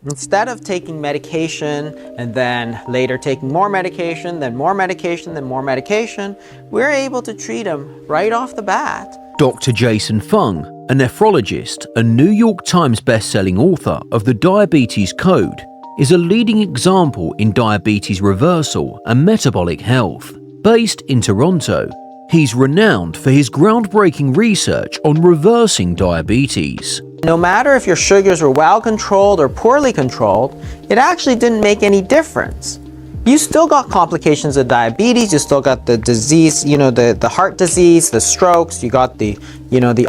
Instead of taking medication and then later taking more medication, then more medication, then more medication, we're able to treat them right off the bat. Dr. Jason Fung, a nephrologist, a New York Times best-selling author of The Diabetes Code, is a leading example in diabetes reversal and metabolic health. Based in Toronto, he's renowned for his groundbreaking research on reversing diabetes. No matter if your sugars were well controlled or poorly controlled, it actually didn't make any difference. You still got complications of diabetes, you still got the disease, the heart disease, the strokes, you got the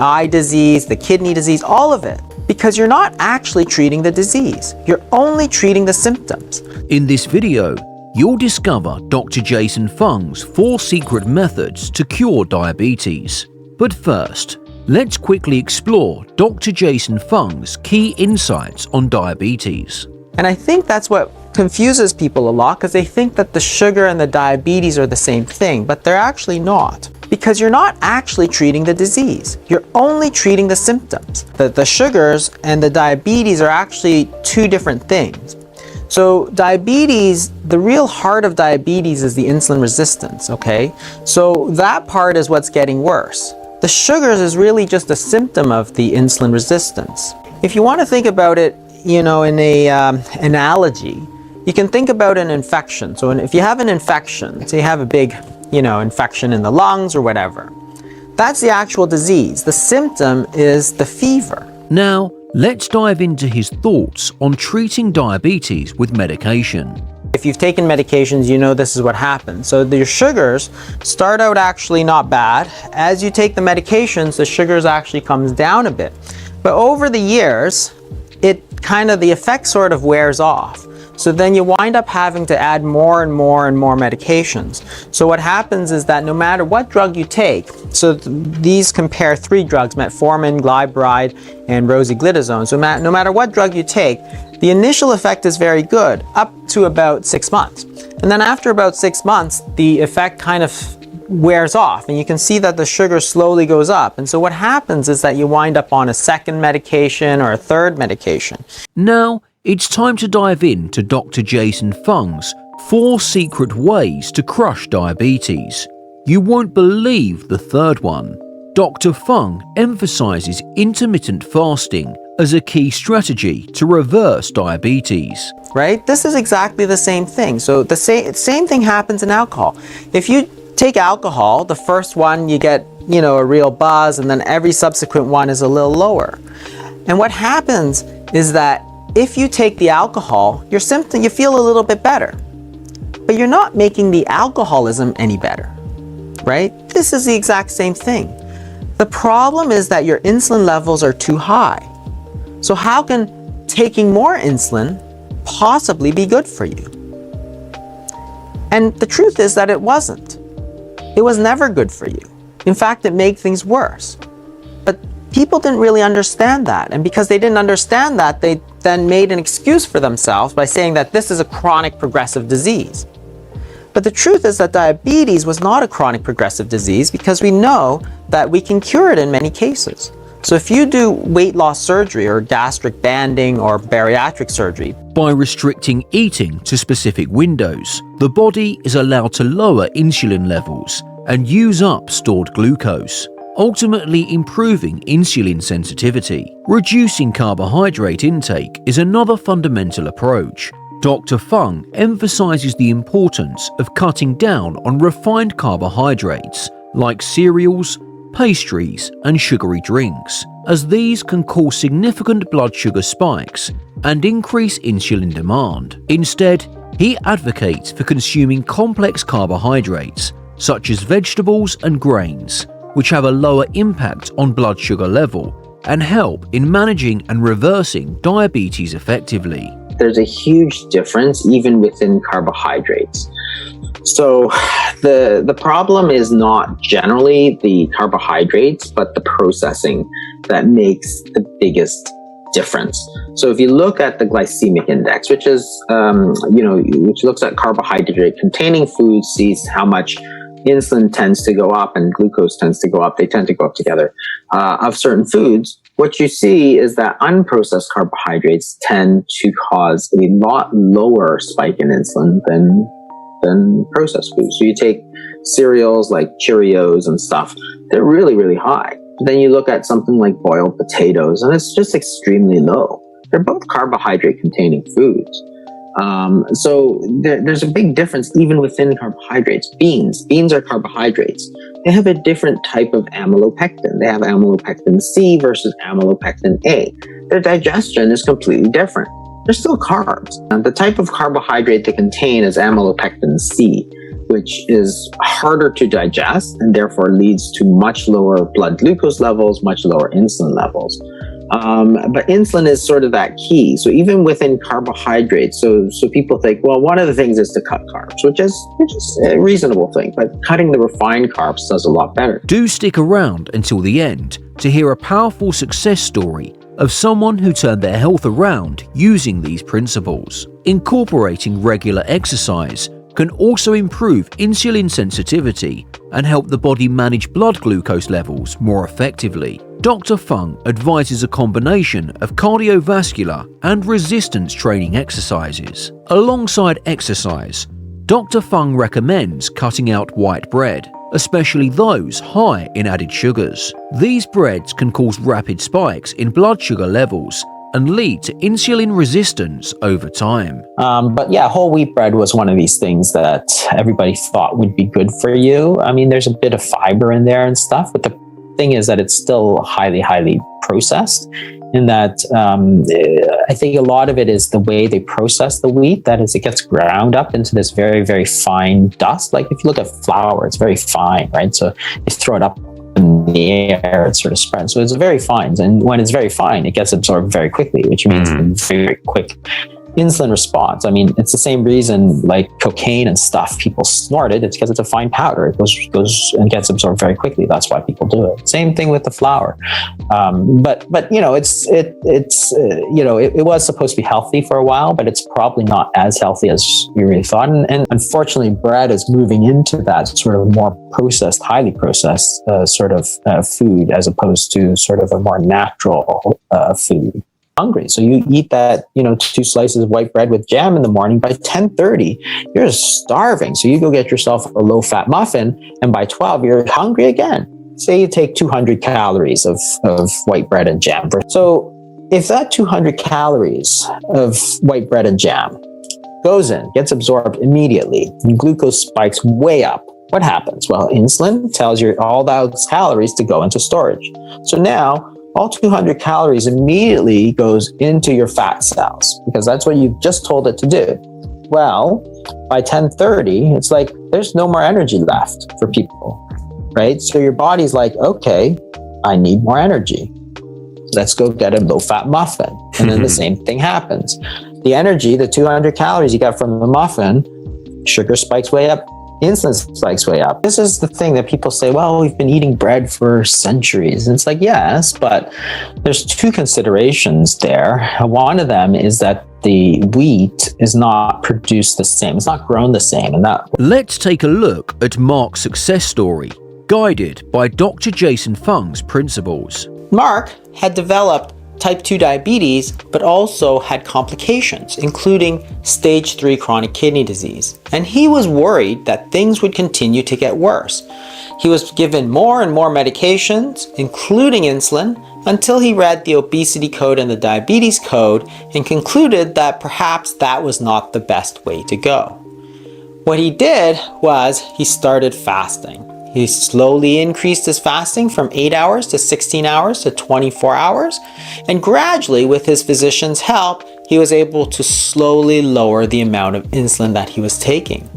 eye disease, the kidney disease, all of it. Because you're not actually treating the disease, you're only treating the symptoms. In this video, you'll discover Dr. Jason Fung's 4 secret methods to cure diabetes. But first, let's quickly explore Dr. Jason Fung's key insights on diabetes. And I think that's what confuses people a lot, because they think that the sugar and the diabetes are the same thing, but they're actually not. Because you're not actually treating the disease, you're only treating the symptoms. The sugars and the diabetes are actually 2 different things. So diabetes, the real heart of diabetes is the insulin resistance, okay? So that part is what's getting worse. The sugars is really just a symptom of the insulin resistance. If you want to think about it, in a analogy, you can think about an infection. So if you have an infection, so you have a big, infection in the lungs or whatever, that's the actual disease. The symptom is the fever. Now, let's dive into his thoughts on treating diabetes with medication. If you've taken medications, you know this is what happens. So your sugars start out actually not bad. As you take the medications, the sugars actually comes down a bit. But over the years, the effect sort of wears off. So then you wind up having to add more and more and more medications. So what happens is that no matter what drug you take, so these compare 3 drugs, metformin, glyburide, and rosiglitazone. So no matter what drug you take, the initial effect is very good, up to about 6 months. And then after about 6 months, the effect kind of wears off, and you can see that the sugar slowly goes up. And so what happens is that you wind up on a second medication or a third medication. Now, it's time to dive into Dr. Jason Fung's 4 secret ways to crush diabetes. You won't believe the third one. Dr. Fung emphasizes intermittent fasting as a key strategy to reverse diabetes. Right? This is exactly the same thing. So the same thing happens in alcohol. If you take alcohol, the first one you get, a real buzz, and then every subsequent one is a little lower. And what happens is that if you take the alcohol, you feel a little bit better, but you're not making the alcoholism any better, right? This is the exact same thing. The problem is that your insulin levels are too high. So how can taking more insulin possibly be good for you? And the truth is that it wasn't. It was never good for you. In fact, it made things worse. But people didn't really understand that. And because they didn't understand that, they then made an excuse for themselves by saying that this is a chronic progressive disease. But the truth is that diabetes was not a chronic progressive disease, because we know that we can cure it in many cases. So if you do weight loss surgery or gastric banding or bariatric surgery, by restricting eating to specific windows, the body is allowed to lower insulin levels and use up stored glucose, ultimately improving insulin sensitivity. Reducing carbohydrate intake is another fundamental approach. Dr. Fung emphasizes the importance of cutting down on refined carbohydrates like cereals, pastries, and sugary drinks, as these can cause significant blood sugar spikes and increase insulin demand. Instead, he advocates for consuming complex carbohydrates such as vegetables and grains, which have a lower impact on blood sugar level and help in managing and reversing diabetes effectively. There's a huge difference even within carbohydrates. So the problem is not generally the carbohydrates, but the processing that makes the biggest difference. So if you look at the glycemic index, which is, which looks at carbohydrate containing foods, sees how much insulin tends to go up and glucose tends to go up. They tend to go up together of certain foods. what you see is that unprocessed carbohydrates tend to cause a lot lower spike in insulin than processed foods. So you take cereals like Cheerios and stuff, they're really, really high. But then you look at something like boiled potatoes, and it's just extremely low. They're both carbohydrate containing foods. So there's a big difference even within carbohydrates. Beans are carbohydrates. They have a different type of amylopectin. They have amylopectin C versus amylopectin A. Their digestion is completely different. They're still carbs. And the type of carbohydrate they contain is amylopectin C, which is harder to digest and therefore leads to much lower blood glucose levels, much lower insulin levels. But insulin is sort of that key. So even within carbohydrates, so people think, well, one of the things is to cut carbs, which is a reasonable thing, but cutting the refined carbs does a lot better. Do stick around until the end to hear a powerful success story of someone who turned their health around using these principles. Incorporating regular exercise can also improve insulin sensitivity and help the body manage blood glucose levels more effectively. Dr. Fung advises a combination of cardiovascular and resistance training exercises. Alongside exercise, Dr. Fung recommends cutting out white bread, especially those high in added sugars. These breads can cause rapid spikes in blood sugar levels and lead to insulin resistance over time. But yeah, whole wheat bread was one of these things that everybody thought would be good for you. I mean, there's a bit of fiber in there and stuff, but the thing is that it's still highly processed, in that I think a lot of it is the way they process the wheat. That is, it gets ground up into this very fine dust. Like if you look at flour, it's very fine, right? So you throw it up in the air, it sort of spreads. So it's very fine. And when it's very fine, it gets absorbed very quickly, which means very quick insulin response. I mean, it's the same reason like cocaine and stuff, people snort it. It's because it's a fine powder. It goes and gets absorbed very quickly. That's why people do it. Same thing with the flour. But you know, it was supposed to be healthy for a while, but it's probably not as healthy as we really thought. And unfortunately, bread is moving into that sort of more processed, highly processed sort of food, as opposed to sort of a more natural food. Hungry, so you eat that 2 slices of white bread with jam in the morning. By 10:30 you're starving, so you go get yourself a low-fat muffin, and by 12 you're hungry again. Say you take 200 calories of white bread and jam. So if that 200 calories of white bread and jam goes in, gets absorbed immediately, and glucose spikes way up, what happens? Well, insulin tells you all those calories to go into storage. So now all 200 calories immediately goes into your fat cells, because that's what you just told it to do. Well, by 10:30, it's like there's no more energy left for people, right? So your body's like, okay, I need more energy. Let's go get a low-fat muffin. And then the same thing happens. The energy, the 200 calories you got from the muffin, sugar spikes way up, insulin spikes way up. This is the thing that people say, well, we've been eating bread for centuries. And it's like, yes, but there's 2 considerations there. One of them is that the wheat is not produced the same. It's not grown the same. And that. Let's take a look at Mark's success story, guided by Dr. Jason Fung's principles. Mark had developed type 2 diabetes, but also had complications, including stage 3 chronic kidney disease. And he was worried that things would continue to get worse. He was given more and more medications, including insulin, until he read the obesity code and the diabetes code and concluded that perhaps that was not the best way to go. What he did was he started fasting. He slowly increased his fasting from 8 hours to 16 hours to 24 hours. And gradually, with his physician's help, he was able to slowly lower the amount of insulin that he was taking.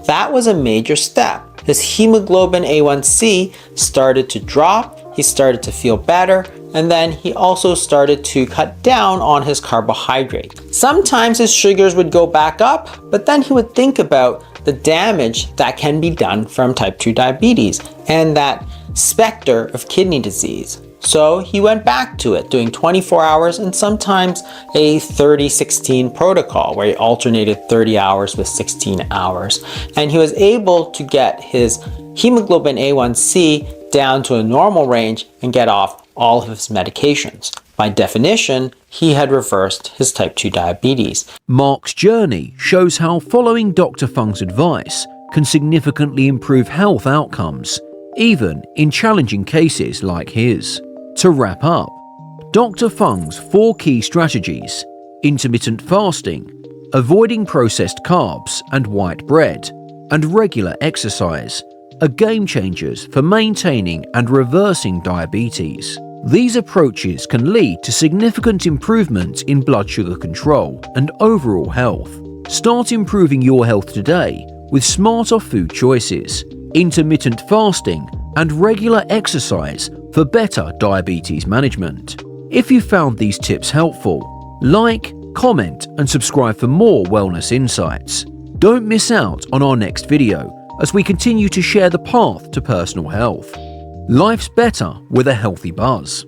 That was a major step. His hemoglobin A1C started to drop. He started to feel better. And then he also started to cut down on his carbohydrate. Sometimes his sugars would go back up, but then he would think about the damage that can be done from type 2 diabetes and that specter of kidney disease. So he went back to it, doing 24 hours and sometimes a 30-16 protocol where he alternated 30 hours with 16 hours. And he was able to get his hemoglobin A1C down to a normal range and get off all of his medications. By definition, he had reversed his type 2 diabetes. Mark's journey shows how following Dr. Fung's advice can significantly improve health outcomes, even in challenging cases like his. To wrap up, Dr. Fung's 4 key strategies: intermittent fasting, avoiding processed carbs and white bread, and regular exercise, are game changers for maintaining and reversing diabetes. These approaches can lead to significant improvement in blood sugar control and overall health. Start improving your health today with smarter food choices, intermittent fasting, and regular exercise for better diabetes management. If you found these tips helpful, like, comment, and subscribe for more wellness insights. Don't miss out on our next video as we continue to share the path to personal health. Life's better with a healthy buzz.